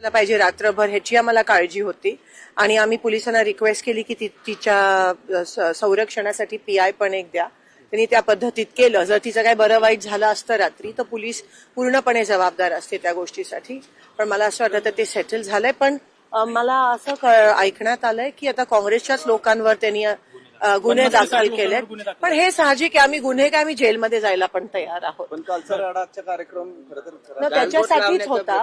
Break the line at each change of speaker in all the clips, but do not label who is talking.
असला पाहिजे रात्रभर ह्याची आम्हाला काळजी होती आणि आम्ही पोलिसांना रिक्वेस्ट केली की तिच्या संरक्षणासाठी PI पण एक द्या. त्यांनी त्या पद्धतीत केलं. जर तिचं काय बरं वाईट झालं असतं रात्री तर पोलीस पूर्णपणे जबाबदार असते त्या गोष्टीसाठी. पण मला असं वाटतं ते सेटल झालंय. पण मला असं ऐकण्यात आलंय की आता काँग्रेसच्याच लोकांवर त्यांनी गुन्हे दाखल केले. पण हे साहजिक आहे, आम्ही गुन्हे काय आम्ही जेलमध्ये जायला पण तयार आहोत.
पण कालचा राडाचा कार्यक्रम
त्याच्यासाठीच होता.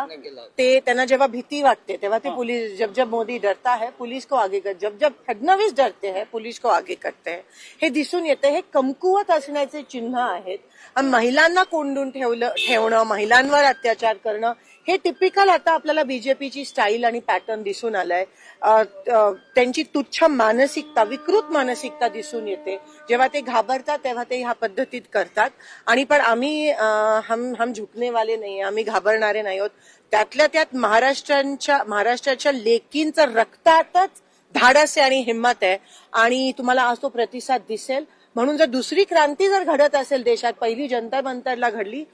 ते त्यांना जेव्हा भीती वाटते तेव्हा ते पुलिस जब मोदी डरता है पुलिस को आगे कर, जब फडणवीस डरते हैं पुलिस को आगे करते हैं. हे दिसून येते. हे कमकुवत असण्याचे चिन्ह आहेत. महिलांना कोंडून ठेवणं, महिलांवर अत्याचार करणं हे टिपिकल आता आपल्याला बीजेपीची स्टाईल आणि पॅटर्न दिसून आलाय. त्यांची तुच्छ मानसिकता, विकृत मानसिकता दिसून येते. जेव्हा ते घाबरतात तेव्हा ते ह्या पद्धतीत करतात. आणि पण आम्ही हम झुकणे वाले नाही, आम्ही घाबरणारे नाही आहोत. त्यातल्या त्यात महाराष्ट्राच्या लेकींचं रक्तातच धाडस आहे आणि हिंमत आहे आणि तुम्हाला आज तो प्रतिसाद दिसेल. म्हणून जर दुसरी क्रांती जर घडत असेल देशात, पहिली जंतर मंतरला घडली,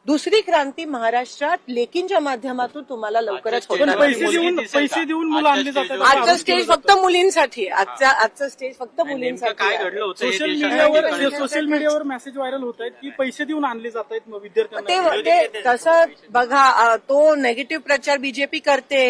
दुसरी क्रांती महाराष्ट्रात लेकींच्या माध्यमातून तुम्हाला लवकरच होणार.
पैसे देऊन मुलं आणली जातात.
आजचं स्टेज फक्त मुलींसाठी, आजचं स्टेज फक्त मुलींसाठी.
सोशल मीडियावर मेसेज व्हायरल होत आहेत की पैसे देऊन आणले जात आहेत विद्यार्थ्यांना.
ते कसं बघा, तो नेगेटिव्ह प्रचार बीजेपी करते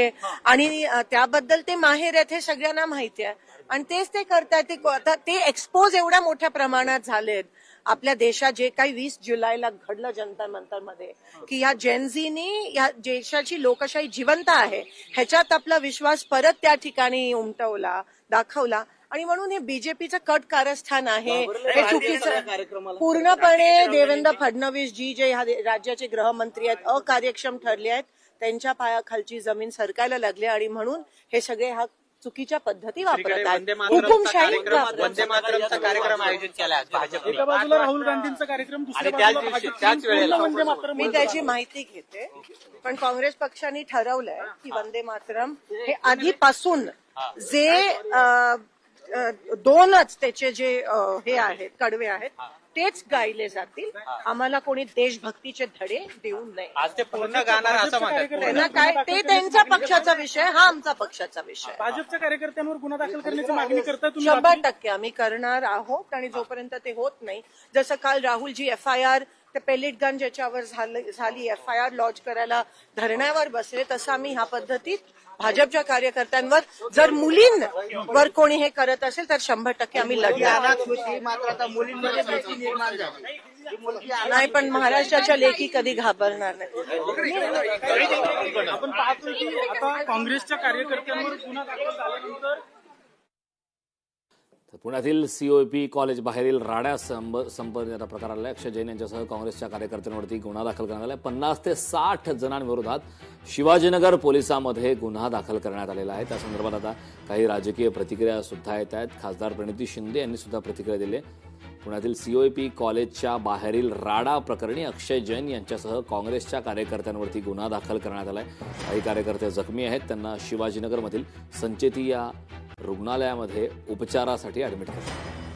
आणि त्याबद्दल ते माहेर आहेत हे सगळ्यांना माहिती आहे आणि तेच ते करतात. आता ते एक्सपोज एवढ्या मोठ्या प्रमाणात झालेत आपल्या देशात. जे काही 20 जुलैला घडलं जंतर मंतरमध्ये की या जेनझीनी या देशाची लोकशाही जिवंत आहे ह्याच्यात आपला विश्वास परत त्या ठिकाणी उमटवला, दाखवला. आणि म्हणून हे बीजेपीचं कट कारस्थान आहे. हे चुकीचं पूर्णपणे. देवेंद्र फडणवीस जी जे ह्या राज्याचे गृहमंत्री आहेत अकार्यक्षम ठरले आहेत. त्यांच्या पायाखालची जमीन सरकायला लागली आणि म्हणून हे सगळे हा चुकीच्या पद्धती वापरत आहेत. हुकुमशाही
कार्यक्रम आयोजित केला
एका बाजूला राहुल गांधींचा कार्यक्रम,
त्याच वेळेला
मी त्याची माहिती घेते. पण काँग्रेस पक्षाने ठरवलंय की वंदे मातरम हे आधीपासून जे दोनच त्याचे जे हे आहेत कडवे आहेत तेच गायले जातील. आम्हाला कोणी देशभक्तीचे धडे देऊ नये.
आज ते पूर्ण गाणार असं म्हणतात.
त्यांना काय, ते त्यांच्या पक्षाचा विषय, हा आमचा पक्षाचा विषय.
भाजपच्या कार्यकर्त्यांवर गुन्हा दाखल करण्याची मागणी करताय तुम्ही?
100% आम्ही करणार आहोत आणि जोपर्यंत ते होत नाही, जसं काल राहुलजी FIR ते पेलेट गन ज्याच्यावर झाली FIR लॉन्च करायला धरण्यावर बसले, तसं आम्ही ह्या पद्धतीत भाजपच्या कार्यकर्त्यांवर, जर मुलींवर कोणी हे करत असेल तर 100% आम्ही लढणार.
मात्र आता मुलींमध्ये भीती निर्माण झाली.
नाही, पण महाराष्ट्राच्या लेखी कधी घाबरणार नाही.
आपण पाहतोय की आता काँग्रेसच्या कार्यकर्त्यांवर गुन्हा दाखल झाल्यानंतर
पुण्यातील COP कॉलेज बाहेरील राड्या संपर्क प्रकार आला. अक्षय जैन यांच्यासह काँग्रेसच्या कार्यकर्त्यांवरती गुन्हा दाखल करण्यात आला. 50 ते 60 जणांविरोधात शिवाजीनगर पोलिसांमध्ये गुन्हा दाखल करण्यात आलेला आहे. त्या संदर्भात आता काही राजकीय प्रतिक्रिया सुद्धा येत आहेत. खासदार प्रणिती शिंदे यांनी सुद्धा प्रतिक्रिया दिली. पुण्यातील COP कॉलेजच्या बाहेरील राडा प्रकरणी अक्षय जैन यांच्यासह काँग्रेसच्या कार्यकर्त्यांवरती गुन्हा दाखल करण्यात आलाय. काही कार्यकर्ते जखमी आहेत. त्यांना शिवाजीनगरमधील संचेती या रुग्णालयामध्ये उपचारासाठी ऍडमिट करण्यात आले.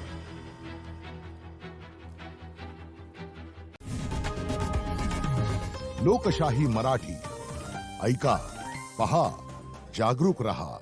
लोकशाही मराठी ऐका, पहा, जागरूक रहा.